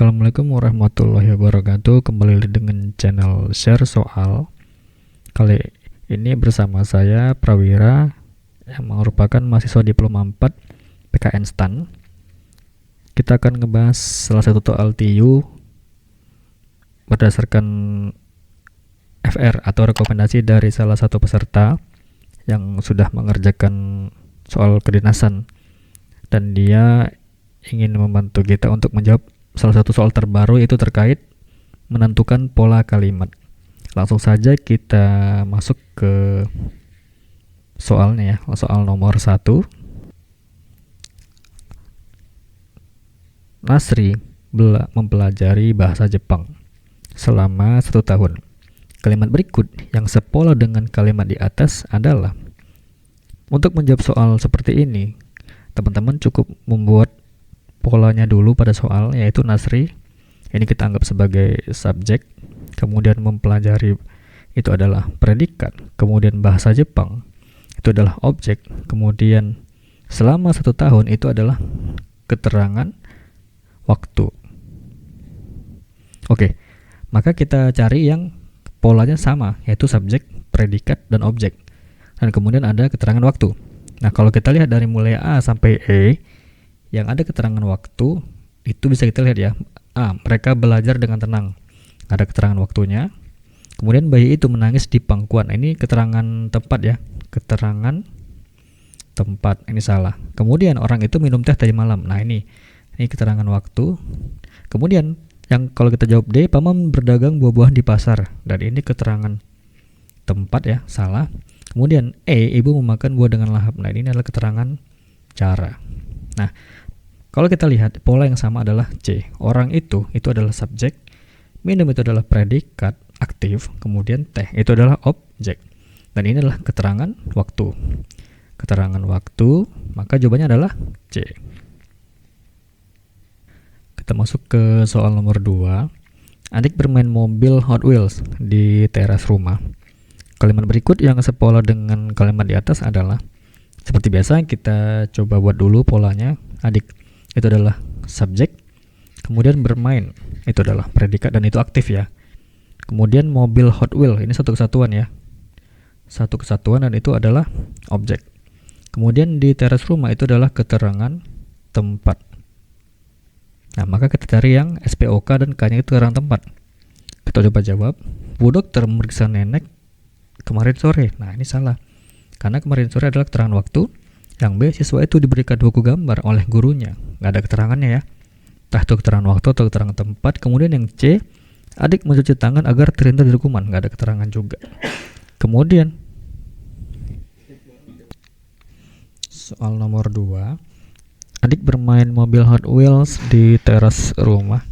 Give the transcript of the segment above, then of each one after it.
Assalamualaikum warahmatullahi wabarakatuh. Kembali dengan channel Share Soal. Kali ini bersama saya Prawira yang merupakan mahasiswa Diploma 4 PKN STAN. Kita akan ngebahas salah satu soal TU berdasarkan FR atau rekomendasi dari salah satu peserta yang sudah mengerjakan soal kedinasan, dan dia ingin membantu kita untuk menjawab salah satu soal terbaru, yaitu terkait menentukan pola kalimat. Langsung saja kita masuk ke soalnya ya. Soal nomor 1. Nasri mempelajari bahasa Jepang selama 1 tahun. Kalimat berikut yang sepola dengan kalimat di atas adalah. Untuk menjawab soal seperti ini, teman-teman cukup membuat polanya dulu pada soal, yaitu Nasri ini kita anggap sebagai subjek, kemudian mempelajari itu adalah predikat, kemudian bahasa Jepang itu adalah objek, kemudian selama 1 tahun itu adalah keterangan waktu. Oke, maka kita cari yang polanya sama, yaitu subjek, predikat, dan objek, dan kemudian ada keterangan waktu. Nah, kalau kita lihat dari mulai A sampai E yang ada keterangan waktu, itu bisa kita lihat ya. A. Mereka belajar dengan tenang, ada keterangan waktunya. Kemudian bayi itu menangis di pangkuan. Ini keterangan tempat ya, keterangan tempat, ini salah. Kemudian orang itu minum teh tadi malam. Nah, ini keterangan waktu. Kemudian yang kalau kita jawab D, paman berdagang buah-buahan di pasar, dan ini keterangan tempat ya, salah. Kemudian E, ibu memakan buah dengan lahap. Nah, ini adalah keterangan cara. Nah, kalau kita lihat pola yang sama adalah C. Orang itu adalah subjek, minum itu adalah predikat aktif, kemudian teh itu adalah objek. Dan ini adalah keterangan waktu. Keterangan waktu, maka jawabannya adalah C. Kita masuk ke soal nomor 2. Adik bermain mobil Hot Wheels di teras rumah. Kalimat berikut yang sepola dengan kalimat di atas adalah. Seperti biasa kita coba buat dulu polanya. Adik itu adalah subjek, kemudian bermain itu adalah predikat dan itu aktif ya. Kemudian mobil Hot Wheels ini satu kesatuan ya, satu kesatuan, dan itu adalah objek. Kemudian di teras rumah itu adalah keterangan tempat. Nah, maka kita cari yang SPOK dan K-nya itu keterangan tempat. Kita coba jawab. Bu dokter memeriksa nenek kemarin sore. Nah, ini salah, karena kemarin sore adalah keterangan waktu. Yang B, siswa itu diberikan buku gambar oleh gurunya. Nggak ada keterangannya ya. Entah itu keterangan waktu atau keterangan tempat. Kemudian yang C, adik mencuci tangan agar terhindar dari kuman. Nggak ada keterangan juga. Kemudian soal nomor 2. Adik bermain mobil Hot Wheels di teras rumah.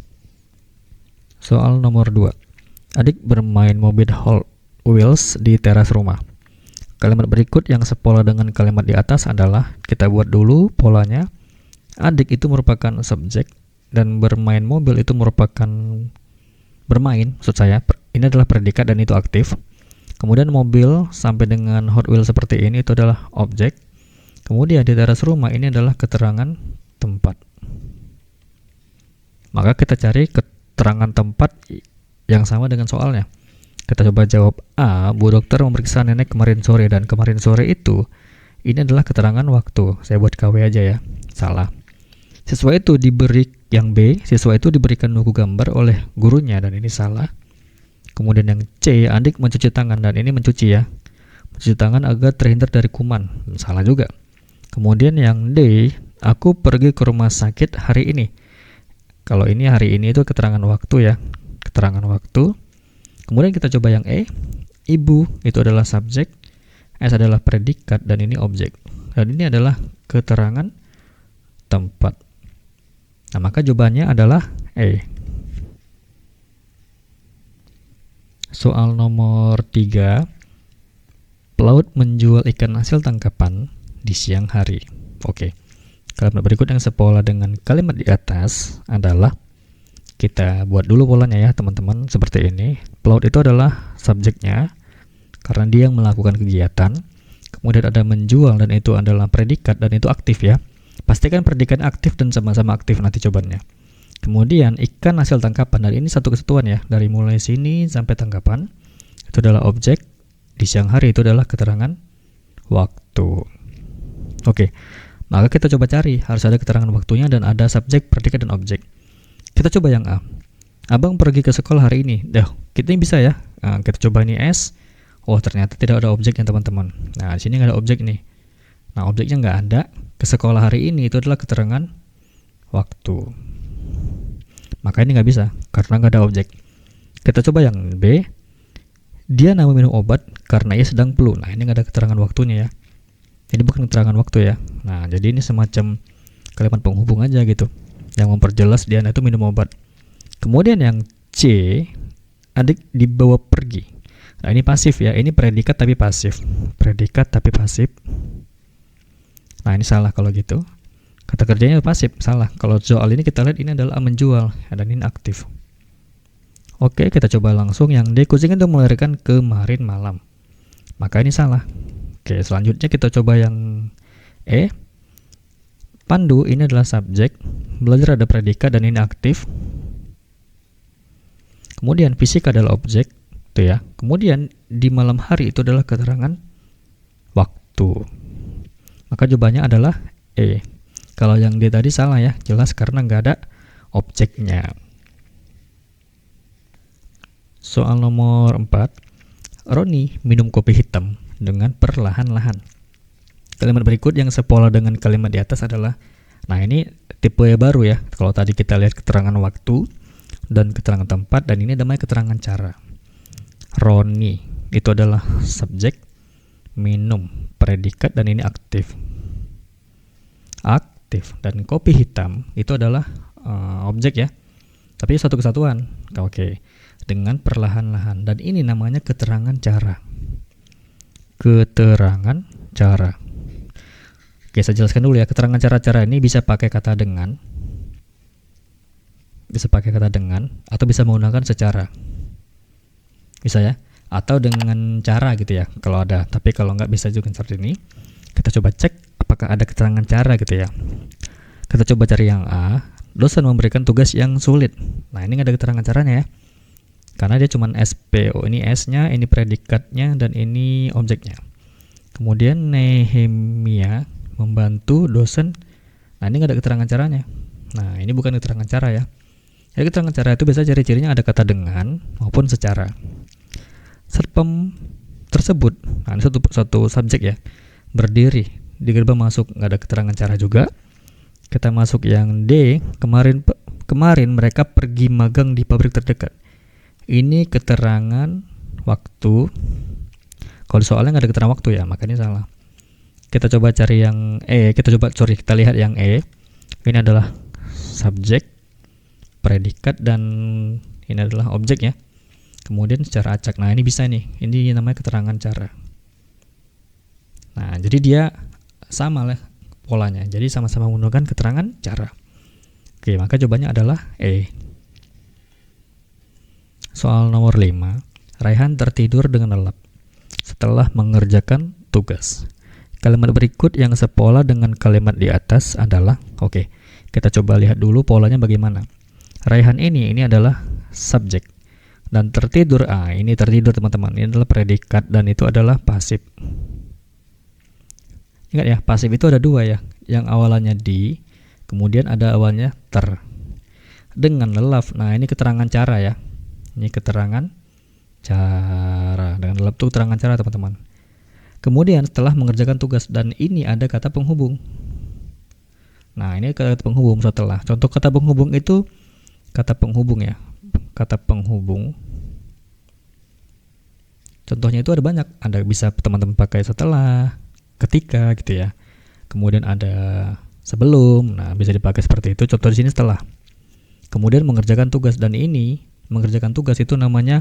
Soal nomor 2. Adik bermain mobil Hot Wheels di teras rumah. Kalimat berikut yang sepola dengan kalimat di atas adalah, kita buat dulu polanya. Adik itu merupakan subjek dan bermain mobil itu merupakan bermain, maksud saya ini adalah predikat dan itu aktif. Kemudian mobil sampai dengan Hot Wheels seperti ini itu adalah objek. Kemudian di teras rumah ini adalah keterangan tempat. Maka kita cari keterangan tempat yang sama dengan soalnya. Kita coba jawab A. Bu dokter memeriksa nenek kemarin sore, dan kemarin sore itu ini adalah keterangan waktu. Saya buat KW aja ya, salah. Siswa itu diberi, yang B, siswa itu diberikan buku gambar oleh gurunya, dan ini salah. Kemudian yang C, adik mencuci tangan, dan ini mencuci ya, mencuci tangan agar terhindar dari kuman, salah juga. Kemudian yang D, aku pergi ke rumah sakit hari ini. Kalau ini hari ini itu keterangan waktu ya, keterangan waktu. Kemudian kita coba yang E, ibu itu adalah subjek, S adalah predikat, dan ini objek. Dan ini adalah keterangan tempat. Nah, maka jawabannya adalah E. Soal nomor 3. Pelaut menjual ikan hasil tangkapan di siang hari. Oke. Kalimat berikut yang sepola dengan kalimat di atas adalah, kita buat dulu polanya ya teman-teman, seperti ini. Pelaut itu adalah subjeknya karena dia yang melakukan kegiatan. Kemudian ada menjual, dan itu adalah predikat dan itu aktif ya. Pastikan predikat aktif dan sama-sama aktif nanti jawabannya. Kemudian ikan hasil tangkapan, dan ini satu kesatuan ya, dari mulai sini sampai tangkapan itu adalah objek, di siang hari itu adalah keterangan waktu. Oke, maka kita coba cari, harus ada keterangan waktunya dan ada subjek, predikat, dan objek. Kita coba yang A. Abang pergi ke sekolah hari ini. Kita ini bisa ya. Nah, kita coba ini S. Oh, ternyata tidak ada objeknya teman-teman. Nah, di sini nggak ada objek nih. Nah, objeknya nggak ada. Ke sekolah hari ini itu adalah keterangan waktu. Maka ini nggak bisa karena nggak ada objek. Kita coba yang B. Dia mau minum obat karena ia sedang flu. Nah, ini nggak ada keterangan waktunya ya. Ini bukan keterangan waktu ya. Nah, jadi ini semacam kalimat penghubung aja gitu, yang memperjelas dia itu minum obat. Kemudian yang C, adik dibawa pergi. Nah, ini pasif ya. Ini predikat tapi pasif. Predikat tapi pasif. Nah, ini salah kalau gitu. Kata kerjanya pasif, salah. Kalau soal ini kita lihat ini adalah menjual, dan ini aktif. Oke, kita coba langsung yang D. Kucing itu melahirkan kemarin malam. Maka ini salah. Oke, selanjutnya kita coba yang E. Pandu ini adalah subjek. Belajar ada predikat dan ini aktif. Kemudian fisika adalah objek, tuh ya. Kemudian di malam hari itu adalah keterangan waktu. Maka jawabannya adalah E. Kalau yang D tadi salah ya, jelas karena nggak ada objeknya. Soal nomor 4. Roni minum kopi hitam dengan perlahan-lahan. Kalimat berikut yang sepola dengan kalimat di atas adalah, nah ini tipe baru ya. Kalau tadi kita lihat keterangan waktu dan keterangan tempat, dan ini namanya keterangan cara. Roni itu adalah subjek, minum predikat, dan ini aktif. Dan kopi hitam itu adalah objek ya, tapi satu kesatuan. Oke, dengan perlahan-lahan, dan ini namanya keterangan cara. Keterangan cara. Oke, saya jelaskan dulu ya. Keterangan cara-cara ini bisa pakai kata dengan, atau bisa menggunakan secara, bisa ya, atau dengan cara gitu ya kalau ada. Tapi kalau nggak bisa juga seperti ini. Kita coba cek apakah ada keterangan cara gitu ya. Kita coba cari yang A. Dosen memberikan tugas yang sulit. Nah, ini nggak ada keterangan caranya ya, karena dia cuma SPO. Ini S-nya, ini predikatnya, dan ini objeknya. Kemudian Nehemia membantu dosen. Nah, ini nggak ada keterangan caranya. Nah, ini bukan keterangan cara ya. Jadi keterangan cara itu biasa ciri-cirinya ada kata dengan maupun secara. Satpam tersebut, nah ini satu subjek ya, berdiri di gerbang masuk, nggak ada keterangan cara juga. Kita masuk yang D. Kemarin mereka pergi magang di pabrik terdekat. Ini keterangan waktu. Kalau soalnya nggak ada keterangan waktu ya, makanya salah. Kita coba cari yang E. Kita lihat yang E. Ini adalah subjek, predikat, dan ini adalah objek ya. Kemudian secara acak. Nah, ini bisa nih. Ini namanya keterangan cara. Nah, jadi dia sama lah polanya. Jadi sama-sama menggunakan keterangan cara. Oke, maka jawabannya adalah E. Soal nomor 5. Raihan tertidur dengan lelap setelah mengerjakan tugas. Kalimat berikut yang sepola dengan kalimat di atas adalah, oke, kita coba lihat dulu polanya bagaimana. Raihan ini adalah subjek, dan tertidur, ini tertidur teman-teman, ini adalah predikat, dan itu adalah pasif. Ingat ya, pasif itu ada dua ya, yang awalannya di, kemudian ada awalnya ter. Dengan lelap, nah ini keterangan cara ya, ini keterangan cara. Dengan lelap itu keterangan cara teman-teman. Kemudian setelah mengerjakan tugas, dan ini ada kata penghubung. Nah, ini kata penghubung setelah. Contoh kata penghubung itu kata penghubung ya. Kata penghubung. Contohnya itu ada banyak. Ada bisa teman-teman pakai setelah, ketika gitu ya. Kemudian ada sebelum. Nah, bisa dipakai seperti itu. Contoh di sini setelah. Kemudian mengerjakan tugas, dan ini mengerjakan tugas itu namanya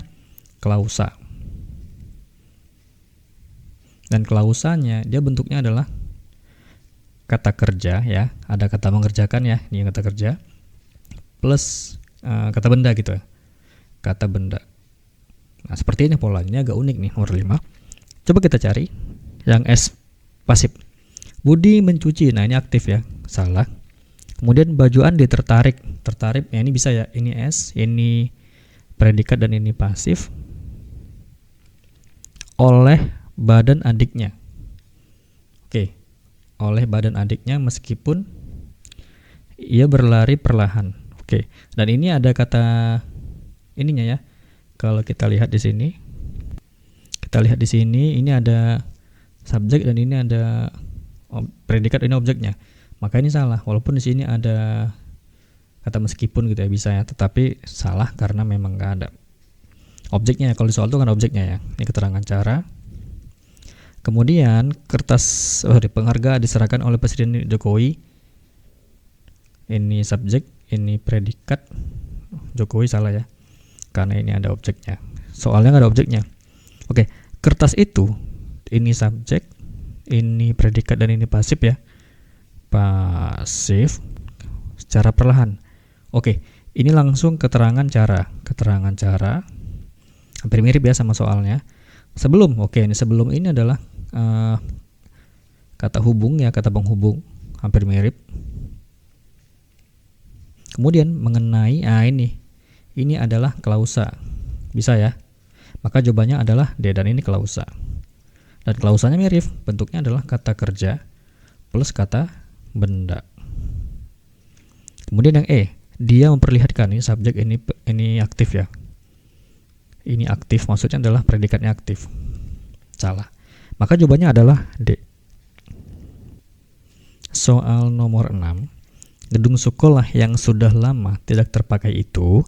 klausa. Dan klausanya dia bentuknya adalah kata kerja ya, ada kata mengerjakan ya, ini kata kerja plus kata benda gitu ya. Kata benda. Nah, seperti ini polanya, agak unik nih nomor 5. Coba kita cari yang S pasif. Budi mencuci. Nah, ini aktif ya. Salah. Kemudian baju Andi tertarik. Tertarik ya, ini bisa ya, ini S, ini predikat dan ini pasif, oleh badan adiknya. Oke, oleh badan adiknya meskipun ia berlari perlahan. Oke, dan ini ada kata ininya ya. Kalau kita lihat di sini, ini ada subjek dan ini ada predikat, ini objeknya. Maka ini salah, walaupun di sini ada kata meskipun gitu ya, bisa ya, tetapi salah karena memang nggak ada objeknya. Kalau di soal itu kan objeknya ya. Ini keterangan cara. Kemudian kertas penghargaan diserahkan oleh Presiden Jokowi. Ini subjek, ini predikat. Jokowi salah ya, karena ini ada objeknya. Soalnya nggak ada objeknya. Oke, kertas itu, ini subjek, ini predikat dan ini pasif ya. Pasif secara perlahan. Oke, ini langsung keterangan cara. Keterangan cara hampir mirip ya sama soalnya. Sebelum, ini sebelum ini adalah kata hubung ya, kata penghubung, hampir mirip. Kemudian mengenai, ini adalah klausa, bisa ya. Maka jawabannya adalah D, dan ini klausa. Dan klausanya mirip, bentuknya adalah kata kerja plus kata benda. Kemudian yang E, dia memperlihatkan, ini subjek, ini aktif ya. Ini aktif, maksudnya adalah predikatnya aktif. Salah. Maka jawabannya adalah D. Soal nomor 6. Gedung sekolah yang sudah lama tidak terpakai itu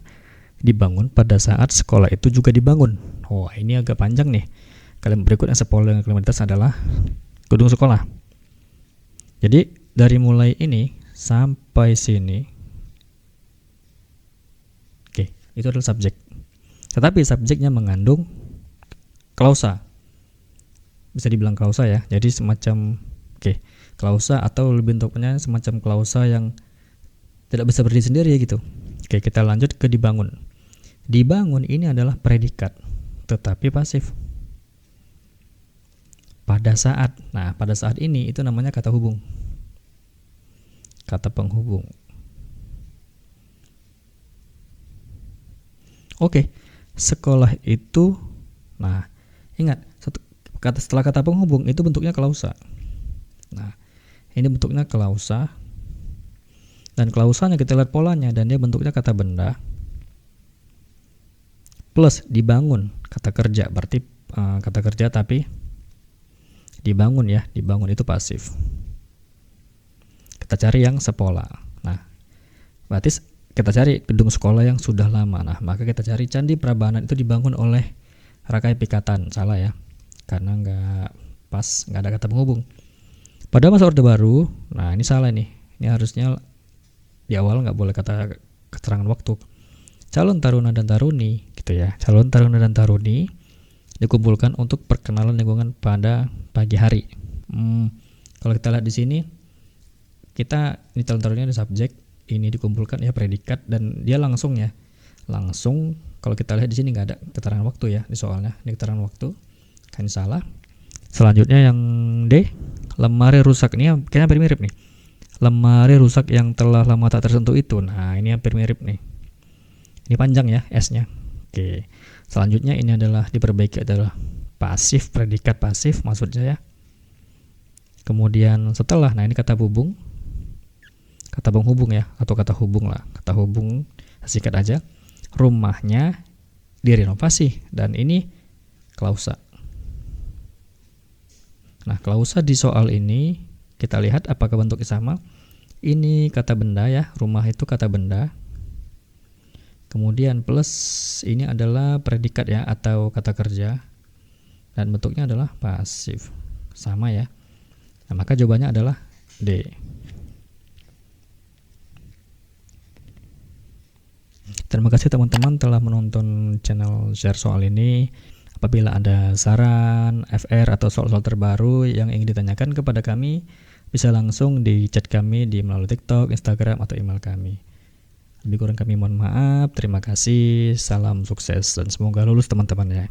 dibangun pada saat sekolah itu juga dibangun. Oh, ini agak panjang nih. Kalimat berikut yang sepol dengan kalimat atas adalah gedung sekolah. Jadi dari mulai ini sampai sini, oke, itu adalah subjek. Tetapi subjeknya mengandung klausa. Bisa dibilang klausa ya. Jadi semacam klausa, atau lebih bentuknya semacam klausa yang tidak bisa berdiri sendiri gitu. Oke, kita lanjut ke dibangun. Dibangun ini adalah predikat, tetapi pasif. Pada saat. Nah, pada saat ini itu namanya kata hubung. Kata penghubung. Oke, sekolah itu. Nah, ingat, setelah kata penghubung itu bentuknya klausa. Nah, ini bentuknya klausa. Dan klausanya kita lihat polanya, dan dia bentuknya kata benda. Plus dibangun, kata kerja. Berarti kata kerja tapi dibangun ya. Dibangun itu pasif. Kita cari yang sepola. Nah, berarti kita cari gedung sekolah yang sudah lama. Nah, maka kita cari Candi Prambanan itu dibangun oleh Rakai Pikatan. Salah ya, karena nggak pas, nggak ada kata penghubung. Pada masa Orde Baru, nah ini salah nih. Ini harusnya di awal nggak boleh kata keterangan waktu. Calon taruna dan taruni gitu ya. Calon taruna dan taruni dikumpulkan untuk perkenalan lingkungan pada pagi hari. Kalau kita lihat di sini, ini calon taruni ada subjek, ini dikumpulkan ya predikat, dan dia langsung ya. Langsung, kalau kita lihat di sini nggak ada keterangan waktu ya di soalnya. Ini keterangan waktu, kan salah. Selanjutnya yang D, lemari rusak. Ini kayaknya hampir mirip nih. Lemari rusak yang telah lama tak tersentuh itu. Nah, ini hampir mirip nih. Ini panjang ya S-nya. Oke. Selanjutnya ini adalah diperbaiki, adalah pasif, predikat pasif maksudnya ya. Kemudian setelah, nah ini kata hubung. Kata penghubung ya, atau kata hubung lah. Kata hubung, sikat aja. Rumahnya direnovasi, dan ini klausa. Nah, klausa di soal ini kita lihat apakah bentuknya sama. Ini kata benda ya, rumah itu kata benda. Kemudian plus ini adalah predikat ya, atau kata kerja. Dan bentuknya adalah pasif. Sama ya. Nah, maka jawabannya adalah D. Terima kasih teman-teman telah menonton channel share soal ini. Apabila ada saran, FR atau soal-soal terbaru yang ingin ditanyakan kepada kami, bisa langsung di chat kami di melalui TikTok, Instagram, atau email kami. Lebih kurang kami mohon maaf. Terima kasih, salam sukses, dan semoga lulus teman-teman ya.